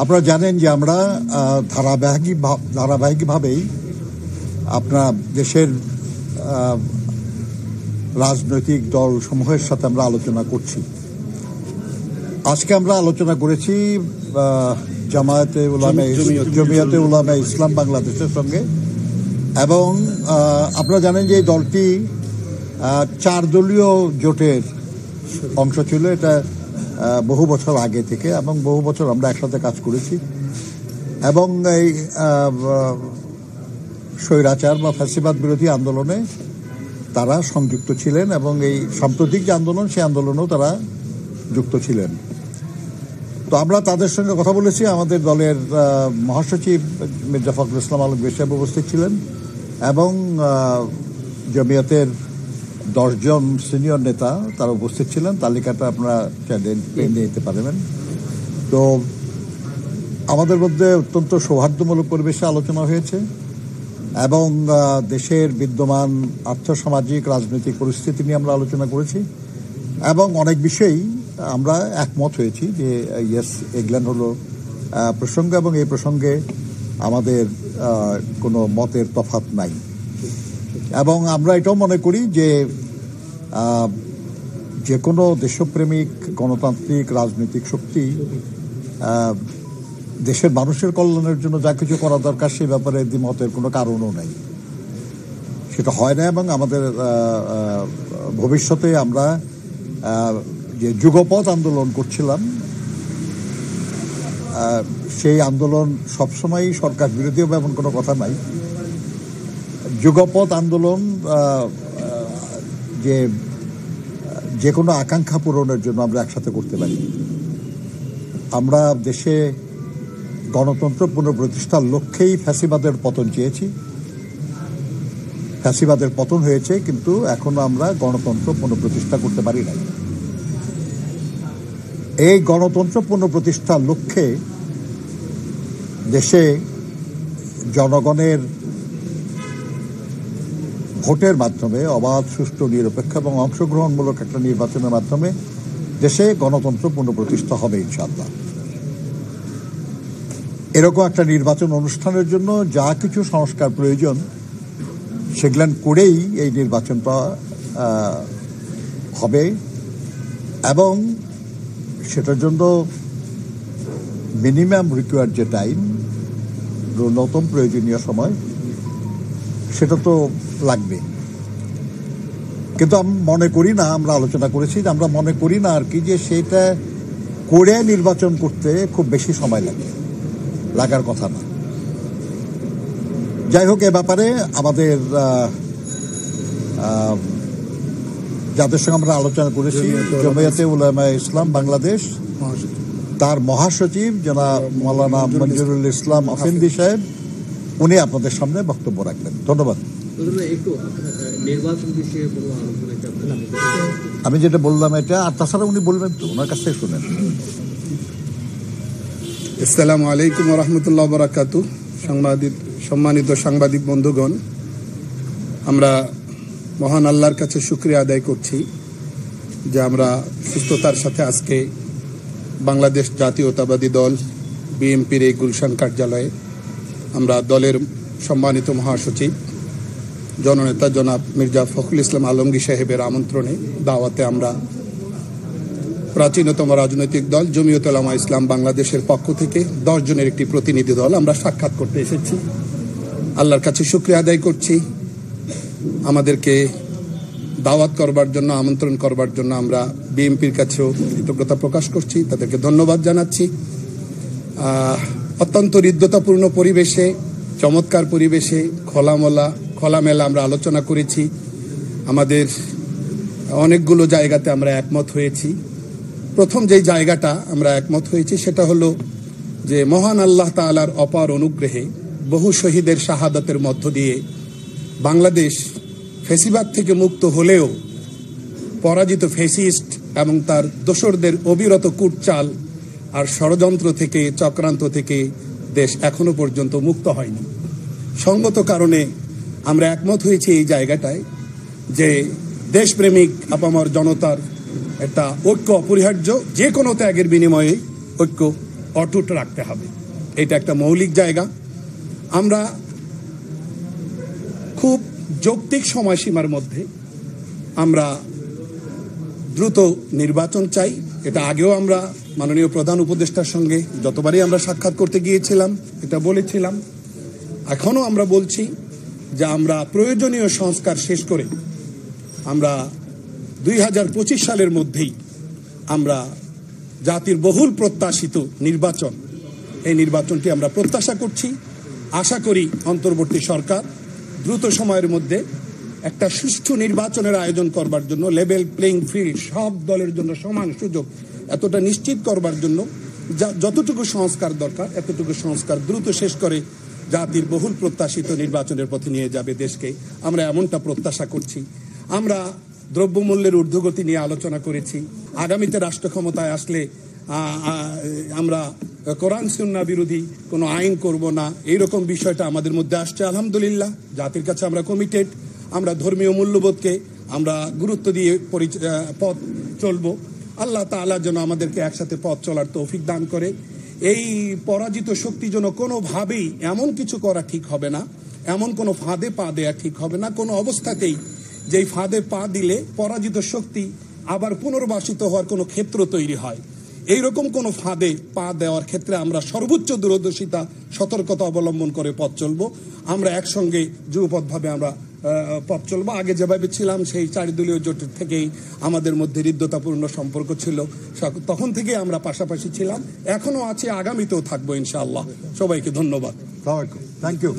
আপনারা জানেন যে আমরা ধারাবাহিকভাবেই আপনার দেশের রাজনৈতিক দলসমূহের সাথে আমরা আলোচনা করছি। আজকে আমরা আলোচনা করেছি জমিয়তে উলামা ইসলাম বাংলাদেশের সঙ্গে, এবং আপনারা জানেন যে এই দলটি 4 দলীয় জোটের অংশ ছিল। এটা বহু বছর আগে থেকে, এবং বহু বছর আমরা একসাথে কাজ করেছি, এবং এই স্বৈরাচার বা ফ্যাসিবাদ বিরোধী আন্দোলনে তারা সংযুক্ত ছিলেন, এবং এই সাম্প্রতিক যে আন্দোলন সেই আন্দোলনেও তারা যুক্ত ছিলেন। তো আমরা তাদের সঙ্গে কথা বলেছি। আমাদের দলের মহাসচিব মির্জা ফখরুল ইসলাম আলমগীর সাহেব উপস্থিত ছিলেন, এবং জমিয়তের 10 জন সিনিয়র নেতা তারা উপস্থিত ছিলেন। তালিকাটা আপনারা পেয়ে নিতে পারবেন। তো আমাদের মধ্যে অত্যন্ত সৌহার্দ্যমূলক পরিবেশে আলোচনা হয়েছে, এবং দেশের বিদ্যমান আর্থসামাজিক রাজনৈতিক পরিস্থিতি নিয়ে আমরা আলোচনা করেছি, এবং অনেক বিষয়েই আমরা একমত হয়েছি যে ইয়েস, এগুলো হলো প্রসঙ্গ, এবং এই প্রসঙ্গে আমাদের কোনো মতের তফাৎ নাই। এবং আমরা এটাও মনে করি যে কোনো দেশপ্রেমিক গণতান্ত্রিক রাজনৈতিক শক্তি দেশের মানুষের কল্যাণের জন্য যা কিছু করা দরকার সে ব্যাপারে দ্বিমতের কোনো কারণও নাই। সেটা হয় না, এবং আমাদের ভবিষ্যতে আমরা যে যুগপৎ আন্দোলন করছিলাম সেই আন্দোলন সবসময়ই সরকার বিরোধী হবে এমন কোনো কথা নাই। যুগপৎ আন্দোলন যে কোনো আকাঙ্ক্ষা পূরণের জন্য আমরা একসাথে করতে পারি। আমরা দেশে গণতন্ত্র পুনঃপ্রতিষ্ঠার লক্ষ্যেই ফ্যাসিবাদের পতন চেয়েছি। ফ্যাসিবাদের পতন হয়েছে, কিন্তু এখনো আমরা গণতন্ত্র পুনঃপ্রতিষ্ঠা করতে পারি নাই। এই গণতন্ত্র পুনঃপ্রতিষ্ঠার লক্ষ্যে দেশে জনগণের ভোটের মাধ্যমে অবাধ, সুষ্ঠু, নিরপেক্ষ এবং অংশগ্রহণমূলক একটা নির্বাচনের মাধ্যমে দেশে গণতন্ত্র পুনঃপ্রতিষ্ঠা হবে ইনশাআল্লাহ। এরকম একটা নির্বাচন অনুষ্ঠানের জন্য যা কিছু সংস্কার প্রয়োজন সেগুলো করেই এই নির্বাচনটা হবে, এবং সেটার জন্য মিনিমাম রিকোয়ার্ড যে টাইম, ন্যূনতম প্রয়োজনীয় সময়, সেটা তো লাগবে। কিন্তু আমি মনে করি না, আমরা আলোচনা করেছি যে আমরা মনে করি না আর কি যে সেটা করে নির্বাচন করতে খুব বেশি সময় লাগার কথা না। যাই হোক, এ ব্যাপারে আমাদের যাদের সঙ্গে আমরা আলোচনা করেছি, জমিয়তে উলামা ইসলাম বাংলাদেশ, তার মহাসচিব জনাব মাওলানা মঞ্জুরুল ইসলাম আফেন্দি সাহেব, উনি আপনাদের সামনে বক্তব্য রাখবেন। ধন্যবাদ। আমি যেটা বললাম এটা, আর তাছাড়া উনি বলবেন তো, ওনার কাছ থেকে শুনেন। আসসালামু আলাইকুম ওয়া রাহমাতুল্লাহি ওয়া বারাকাতুহু। সম্মানিত সাংবাদিক বন্ধুগণ, আমরা মহান আল্লাহর কাছে শুকরিয়া আদায় করছি যে আমরা সুস্থতার সাথে আজকে বাংলাদেশ জাতীয়তাবাদী দল বিএনপির এই গুলশান কার্যালয়ে আমরা দলের সম্মানিত মহাসচিব জননেতা জনাব মির্জা ফখরুল ইসলাম আলমগীর সাহেবের আমন্ত্রণে, দাওয়াতে আমরা প্রাচীনতম রাজনৈতিক দল জমিয়তে উলামা ইসলাম বাংলাদেশের পক্ষ থেকে 10 জনের একটি প্রতিনিধি দল আমরা সাক্ষাৎ করতে এসেছি। আল্লাহর কাছে শুকরিয়া আদায় করছি, আমাদেরকে দাওয়াত করবার জন্য, আমন্ত্রণ করবার জন্য আমরা বিএনপির কাছেও কৃতজ্ঞতা প্রকাশ করছি, তাদেরকে ধন্যবাদ জানাচ্ছি। অত্যন্ত হৃদ্যতাপূর্ণ পরিবেশে, চমৎকার পরিবেশে খোলামেলা আমরা আলোচনা করেছি। আমাদের অনেকগুলো জায়গাতে আমরা একমত হয়েছি। প্রথম যেই জায়গাটা আমরা একমত হয়েছি সেটা হলো যে মহান আল্লাহ তাআলার অপার অনুগ্রহে বহু শহীদের শাহাদাতের মধ্য দিয়ে বাংলাদেশ ফ্যাসিবাদ থেকে মুক্ত হলেও পরাজিত ফ্যাসিস্ট এবং তার দোসরদের অবিরত কুটচাল আর ষড়যন্ত্র থেকে, চক্রান্ত থেকে দেশ এখনো পর্যন্ত মুক্ত হয়নি। সঙ্গত কারণে আমরা একমত হয়েছি এই জায়গাটায় যে দেশপ্রেমিক আপামর জনতার একটা ঐক্য অপরিহার্য, যে কোনো ত্যাগের বিনিময়ে ঐক্য অটুট রাখতে হবে। এটা একটা মৌলিক জায়গা। আমরা খুব যৌক্তিক সময়সীমার মধ্যে আমরা দ্রুত নির্বাচন চাই। এটা আগেও আমরা মাননীয় প্রধান উপদেষ্টার সঙ্গে যতবারই আমরা সাক্ষাৎ করতে গিয়েছিলাম এটা বলেছিলাম, এখনো আমরা বলছি যে আমরা প্রয়োজনীয় সংস্কার শেষ করে আমরা 2025 সালের মধ্যেই আমরা জাতির বহুল প্রত্যাশিত নির্বাচন, এই নির্বাচনটি আমরা প্রত্যাশা করছি। আশা করি অন্তর্বর্তী সরকার দ্রুত সময়ের মধ্যে একটা সুষ্ঠু নির্বাচনের আয়োজন করবার জন্য, লেভেল প্লেইং ফিল্ড, সব দলের জন্য সমান সুযোগ এতটা নিশ্চিত করবার জন্য যতটুকু সংস্কার দরকার এতটুকু সংস্কার দ্রুত শেষ করে জাতির বহুল প্রত্যাশিত নির্বাচনের পথে নিয়ে যাবে দেশকে, আমরা এমনটা প্রত্যাশা করছি। আমরা দ্রব্যমূল্যের ঊর্ধ্বগতি নিয়ে আলোচনা করেছি। আগামীতে রাষ্ট্র ক্ষমতায় আসলে আমরা কোরআন সুন্নাহ বিরোধী কোনো আইন করব না, এইরকম বিষয়টা আমাদের মধ্যে আসছে। আলহামদুলিল্লাহ, জাতির কাছে আমরা কমিটেড। আমরা ধর্মীয় মূল্যবোধকে আমরা গুরুত্ব দিয়ে পথ চলবো। আল্লাহ তাআলা যেন আমাদেরকে একসাথে পথ চলার তৌফিক দান করে। এই পরাজিত শক্তি যেন কোনোভাবেই এমন কিছু করা ঠিক হবে না, এমন কোনো ফাঁদে পা দেয়া ঠিক হবে না কোনো অবস্থাতেই, যেই ফাঁদে পা দিলে পরাজিত শক্তি আবার পুনর্বাসিত হওয়ার কোনো ক্ষেত্র তৈরি হয়। এইরকম কোনো ফাঁদে পা দেওয়ার ক্ষেত্রে আমরা সর্বোচ্চ দূরদর্শিতা, সতর্কতা অবলম্বন করে পথ চলবো। আমরা একসঙ্গে যুগপথভাবে আমরা পথ চলবো। আগে যেভাবে ছিলাম সেই 4 দলীয় জোটের থেকেই আমাদের মধ্যে হৃদ্যতাপূর্ণ সম্পর্ক ছিল, তখন থেকে আমরা পাশাপাশি ছিলাম, এখনো আছে, আগামীতেও থাকবো ইনশাআল্লাহ। সবাইকে ধন্যবাদ। Thank you.